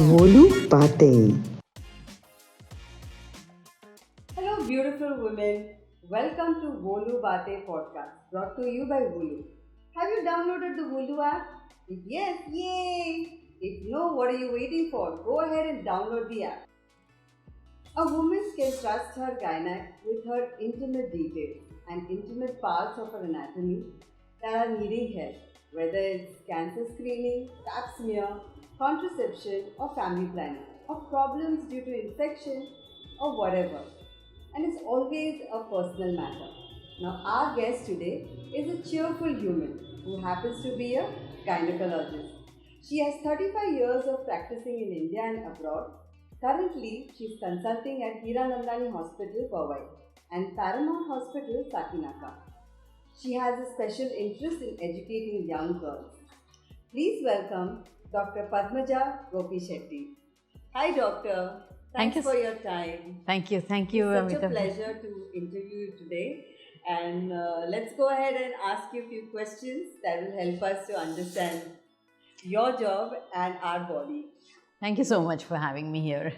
Wo Loo Baate. Hello, beautiful women. Welcome to Wo Loo Baate podcast, brought to you by Woloo. Have you downloaded the Woloo app? If yes, yay! If no, what are you waiting for? Go ahead and download the app. A woman can trust her gynaec with her intimate details and intimate parts of her anatomy that are needing help, whether it's cancer screening, pap smear, contraception, or family planning, or problems due to infection, or whatever. And it's always a personal matter. Now, our guest today is a cheerful human who happens to be a gynecologist. She has 35 years of practicing in India and abroad. Currently, she is consulting at Hiranandani Hospital, Powai, and Paramount Hospital, Sakinaka. She has a special interest in educating young girls. Please welcome Dr. Padmaja Gopisetty. Hi, Doctor. Thank Thanks you. for your time. Thank you. It's such Amita. a pleasure to interview you today. And let's go ahead and ask you a few questions that will help us to understand your job and our body. Thank you so much for having me here.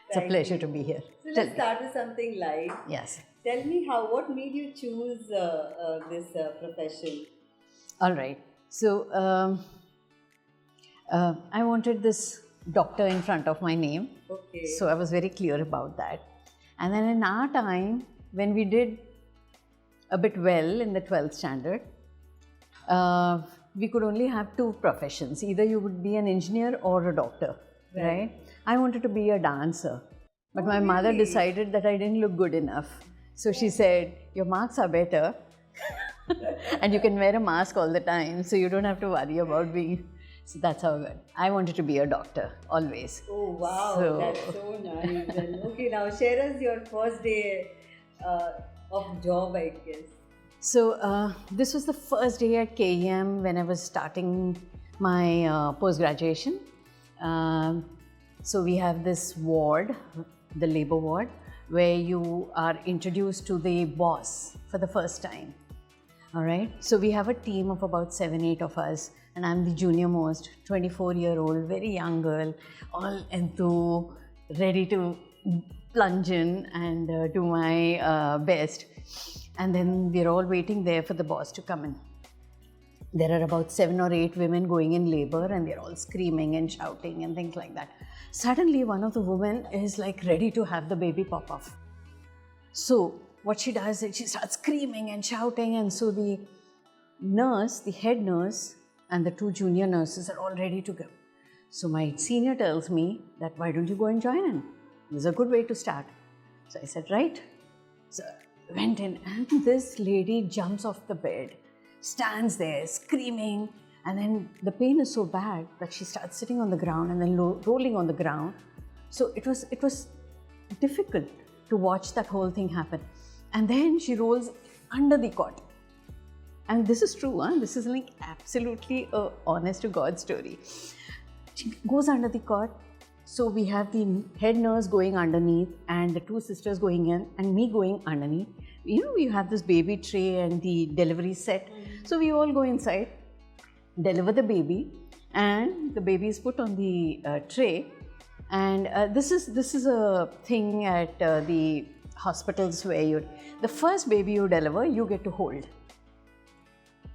It's Thank a pleasure you. to be here. So Tell let's me. start with something light. Yes. Tell me what made you choose this profession? All right. So I wanted this doctor in front of my name. Okay. So I was very clear about that. And then in our time, when we did a bit well in the 12th standard, we could only have two professions. Either you would be an engineer or a doctor, right? I wanted to be a dancer. But my mother really? decided that I didn't look good enough. So she said, your marks are better and you can wear a mask all the time, so you don't have to worry about being... So that's how I wanted to be a doctor, always. Oh wow, So- that's so nice. And okay, now share us your first day of job, I guess. So this was the first day at KEM when I was starting my post-graduation. So we have this ward, the labor ward, where you are introduced to the boss for the first time. All right. So we have a team of about 7-8 of us, and I'm the junior most, 24-year-old, very young girl, all enthused, ready to plunge in and do my best. And then we're all waiting there for the boss to come in. There are about 7 or 8 women going in labor, and they're all screaming and shouting and things like that. Suddenly, one of the women is like ready to have the baby pop off. So what she does is she starts screaming and shouting, and so the nurse, the head nurse, and the 2 junior nurses are all ready to go. So my senior tells me that, why don't you go and join in? This is a good way to start. So I said, right. So I went in, and this lady jumps off the bed, stands there screaming, and then the pain is so bad that she starts sitting on the ground and then rolling on the ground. So it was difficult to watch that whole thing happen. And then she rolls under the cot. And this is true, huh? This is like absolutely a honest to God story. She goes under the cot. So we have the head nurse going underneath and the 2 sisters going in and me going underneath. You know, we have this baby tray and the delivery set. So we all go inside, deliver the baby, and the baby is put on the tray. And this is a thing at the hospitals where the first baby you deliver, you get to hold.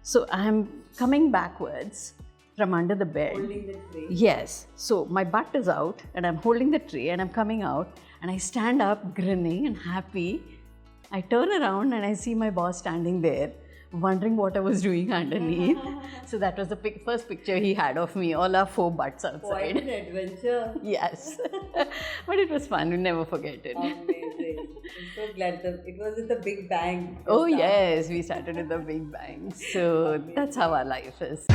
So I'm coming backwards from under the bed. Holding the tray. Yes. So my butt is out and I'm holding the tray and I'm coming out and I stand up grinning and happy. I turn around and I see my boss standing there, wondering what I was doing underneath. So that was the first picture he had of me, all our 4 butts Quite outside. an adventure. Yes. But it was fun, we'll never forget it. Amazing. I'm so glad it was at the Big Bang. Oh Start. yes, we started with the Big Bang. So that's how our life is.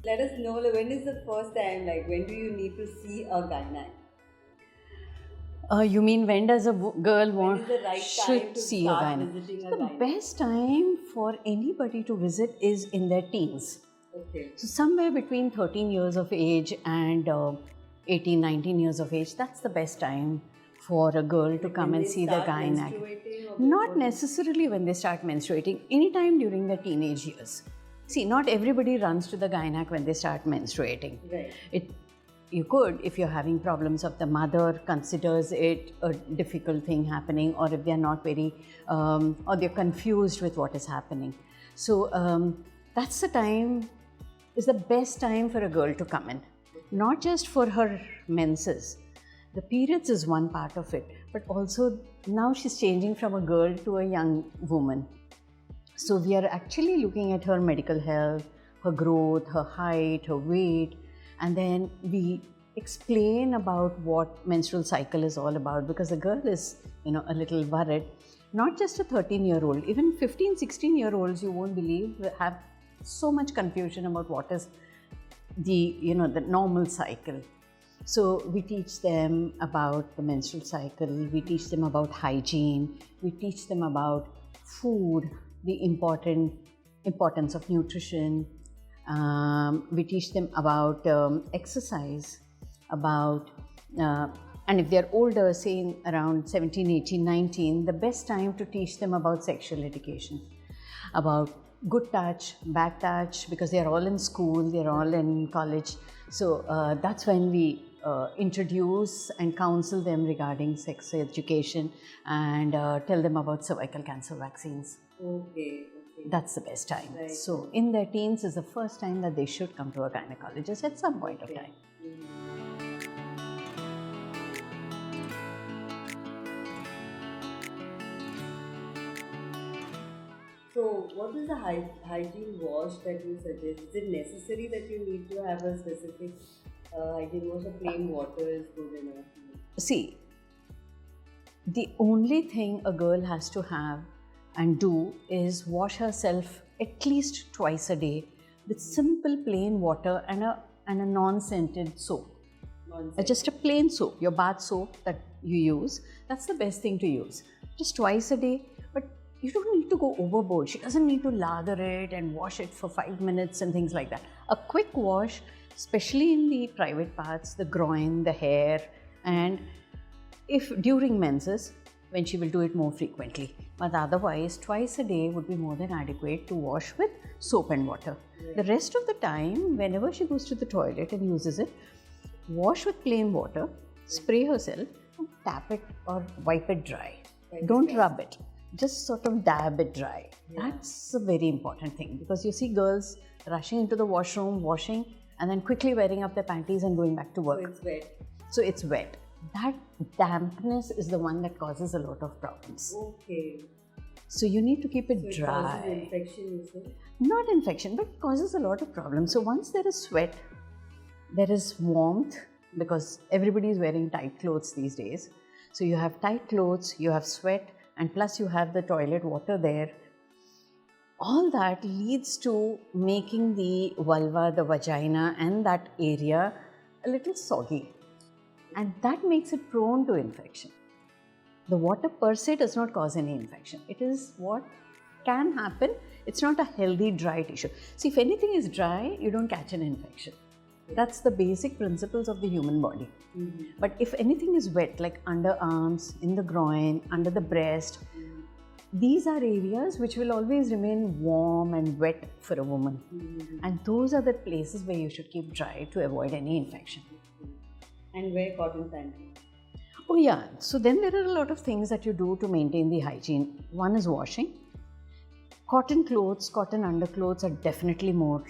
Let us know, like, when is the first time, like when do you need to see a gynaec? You mean when does a girl When is the right should time to see a start gynaec? visiting a The gynaec? best time for anybody to visit is in their teens. Okay. So somewhere between 13 years of age and 18, 19 years of age, that's the best time for a girl to come When and they see the start gynae. menstruating or Not before? necessarily when they start menstruating, anytime during the teenage years. See, not everybody runs to the gynae when they start menstruating. Right. You could, if you're having problems of the mother, considers it a difficult thing happening, or if they're not very, or they're confused with what is happening. So that's the time, is the best time for a girl to come in. Not just for her menses. The periods is one part of it, but also now she's changing from a girl to a young woman. So we are actually looking at her medical health, her growth, her height, her weight, and then we explain about what menstrual cycle is all about, because the girl is, a little worried. Not just a 13-year-old, even 15, 16-year-olds, you won't believe, have so much confusion about what is the normal cycle. So we teach them about the menstrual cycle, we teach them about hygiene, we teach them about food, the importance of nutrition. We teach them about exercise, about, and if they're older, say around 17, 18, 19, the best time to teach them about sexual education, about good touch, bad touch, because they're all in school, they're all in college. So that's when we introduce and counsel them regarding sex education and tell them about cervical cancer vaccines. Okay. That's the best time. Right. So in their teens is the first time that they should come to a gynecologist at some point of time. So what is the hygiene wash that you suggest? Is it necessary that you need to have a specific hygiene wash, or plain water is good enough? See, the only thing a girl has to have and do is wash herself at least twice a day with simple plain water and a non-scented soap. Just a plain soap, your bath soap that you use, that's the best thing to use. Just twice a day, but you don't need to go overboard. She doesn't need to lather it and wash it for 5 minutes and things like that. A quick wash, especially in the private parts, the groin, the hair, and if during menses, when she will do it more frequently. But otherwise, twice a day would be more than adequate to wash with soap and water. Right. The rest of the time, whenever she goes to the toilet and uses it, wash with plain water, spray herself, and tap it or wipe it dry. Don't rub it. Just sort of dab it dry. Yeah. That's a very important thing, because you see girls rushing into the washroom, washing, and then quickly wearing up their panties and going back to work. So it's wet. That dampness is the one that causes a lot of problems. Okay. So you need to keep it dry. It causes infection, you say? Not infection, but it causes a lot of problems. So once there is sweat, there is warmth, because everybody is wearing tight clothes these days. So you have tight clothes, you have sweat, and plus you have the toilet water there. All that leads to making the vulva, the vagina, and that area a little soggy. And that makes it prone to infection. The water per se does not cause any infection. It is what can happen. It's not a healthy dry tissue. See, if anything is dry, you don't catch an infection. That's the basic principles of the human body. Mm-hmm. But if anything is wet, like underarms, in the groin, under the breast, these are areas which will always remain warm and wet for a woman. Mm-hmm. And those are the places where you should keep dry to avoid any infection. And wear cotton panties. Oh yeah, so then there are a lot of things that you do to maintain the hygiene. One is washing. Cotton clothes, cotton underclothes are definitely more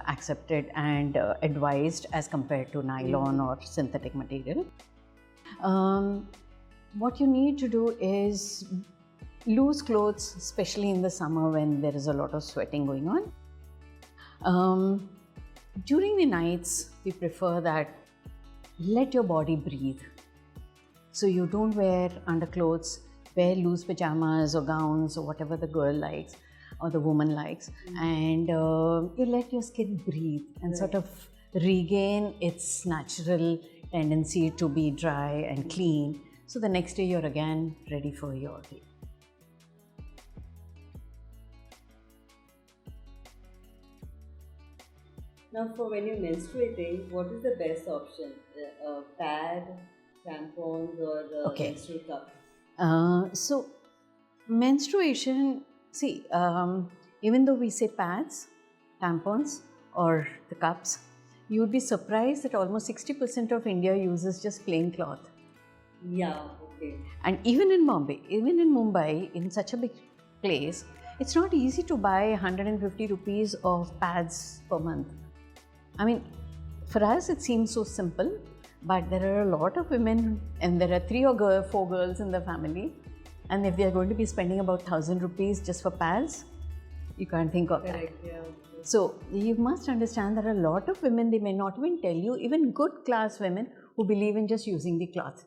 accepted and advised as compared to nylon or synthetic material. What you need to do is loose clothes, especially in the summer when there is a lot of sweating going on. During the nights, we prefer that let your body breathe. So you don't wear underclothes, wear loose pajamas or gowns or whatever the girl likes or the woman likes, and you let your skin breathe and sort of regain its natural tendency to be dry and clean. So the next day you're again ready for your day. Now, for when you're menstruating, what is the best option? A pad tampons or Okay. menstrual cups? So, menstruation, see, even though we say pads, tampons, or the cups, you would be surprised that almost 60% of India uses just plain cloth. Yeah, okay. And even in Mumbai, in such a big place, it's not easy to buy 150 rupees of pads per month. I mean, for us it seems so simple, but there are a lot of women, and there are 4 girls in the family, and if they are going to be spending about 1,000 rupees just for pads, you can't think of Correct, that. yeah. Okay. So you must understand there are a lot of women, they may not even tell you, even good class women who believe in just using the cloth.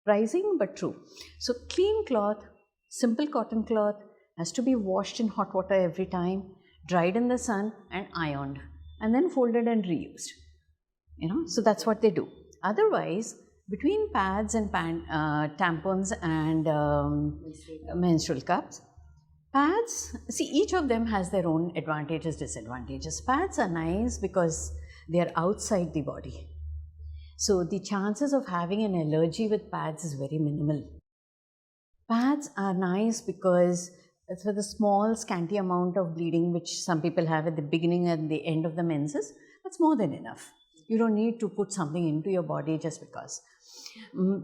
Pricing, but true. So clean cloth, simple cotton cloth, has to be washed in hot water every time, dried in the sun and ironed, and then folded and reused. So that's what they do. Otherwise, between pads and tampons and menstrual cups, pads, see, each of them has their own advantages, disadvantages. Pads are nice because they are outside the body. So the chances of having an allergy with pads is very minimal. Pads are nice because for the small scanty amount of bleeding which some people have at the beginning and the end of the menses, that's more than enough. You don't need to put something into your body just because.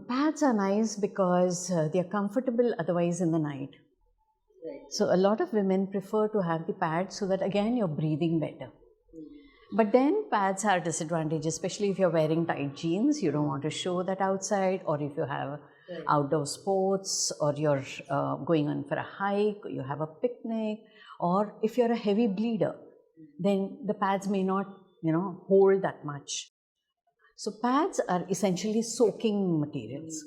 Pads are nice because they are comfortable otherwise in the night. Right. So a lot of women prefer to have the pads so that again you're breathing better. But then pads are disadvantages, especially if you're wearing tight jeans, you don't want to show that outside, or if you have outdoor sports, or you're going on for a hike, or you have a picnic, or if you're a heavy bleeder, then the pads may not, hold that much. So pads are essentially soaking materials.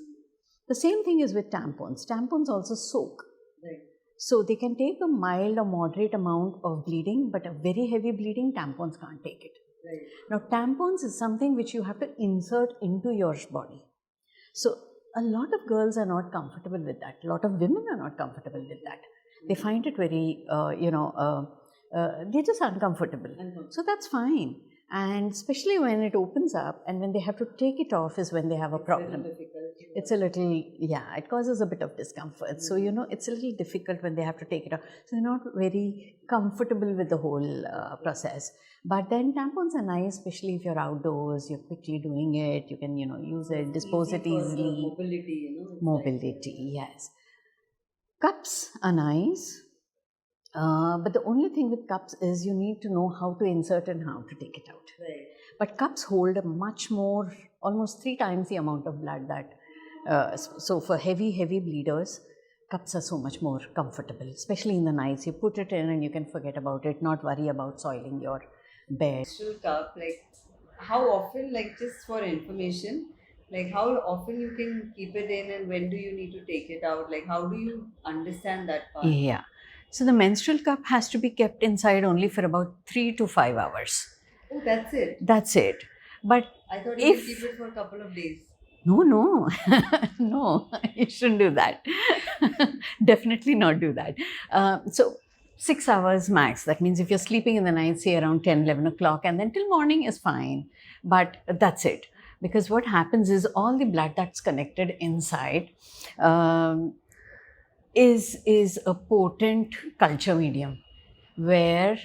The same thing is with tampons. Tampons also soak. Right. So they can take a mild or moderate amount of bleeding, but a very heavy bleeding, tampons can't take it. Right. Now tampons is something which you have to insert into your body. So a lot of girls are not comfortable with that. A lot of women are not comfortable with that. They find it very, they're just uncomfortable. So that's fine. And especially when it opens up and when they have to take it off is when they have a problem. It's a little, it causes a bit of discomfort. So, it's a little difficult when they have to take it off. So they're not very comfortable with the whole process. But then tampons are nice, especially if you're outdoors, you're quickly doing it, you can, use it, dispose it easily. Mobility, Mobility, yes. Cups are nice. But the only thing with cups is you need to know how to insert and how to take it out. Right. But cups hold a much more, almost 3 times the amount of blood that, so for heavy bleeders, cups are so much more comfortable, especially in the nights. You put it in and you can forget about it, not worry about soiling your bed. Menstrual cup, like how often, like just for information, like how often you can keep it in and when do you need to take it out? Like how do you understand that part? Yeah. So the menstrual cup has to be kept inside only for about 3 to 5 hours. Oh, that's it. That's it. But I thought you could keep it for a couple of days. No, no, you shouldn't do that. Definitely not do that. So 6 hours max. That means if you're sleeping in the night, say around 10, 11 o'clock, and then till morning is fine. But that's it. Because what happens is all the blood that's connected inside is a potent culture medium where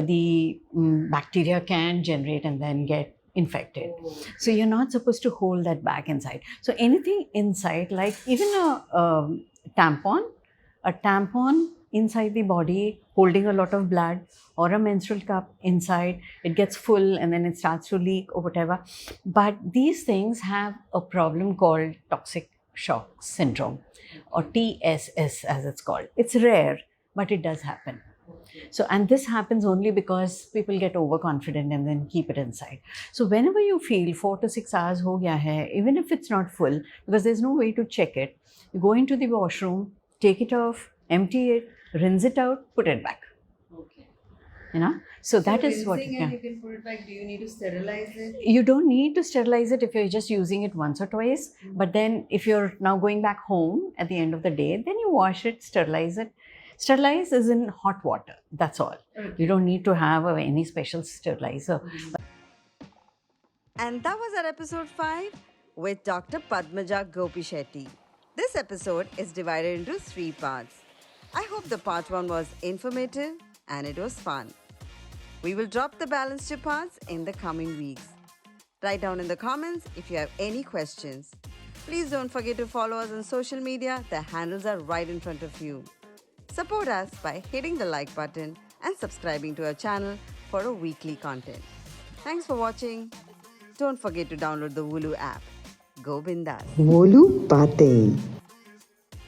the bacteria can generate and then get infected. So you're not supposed to hold that back inside. So anything inside, like even a tampon inside the body holding a lot of blood, or a menstrual cup inside, it gets full and then it starts to leak or whatever. But these things have a problem called toxic shock syndrome, or TSS as it's called. It's rare, but it does happen. So, and this happens only because people get overconfident and then keep it inside. So whenever you feel 4 to 6 hours ho gaya hai, even if it's not full, because there's no way to check it, you go into the washroom, take it off, empty it, rinse it out, put it back. Okay. So that is what you can put it back. Do you need to sterilize it? You don't need to sterilize it if you're just using it once or twice. But then if you're now going back home at the end of the day, then you wash it, sterilize it. Sterilize is in hot water. That's all. Okay. You don't need to have any special sterilizer. And that was our episode 5. with Dr. Padmaja Gopisetty. This episode is divided into 3 parts. I hope the part 1 was informative and it was fun. We will drop the balance to parts in the coming weeks. Write down in the comments if you have any questions. Please don't forget to follow us on social media. The handles are right in front of you. Support us by hitting the like button and subscribing to our channel for a weekly content. Thanks for watching. Don't forget to download the Woloo app. Go bindas. Wo Loo Baate.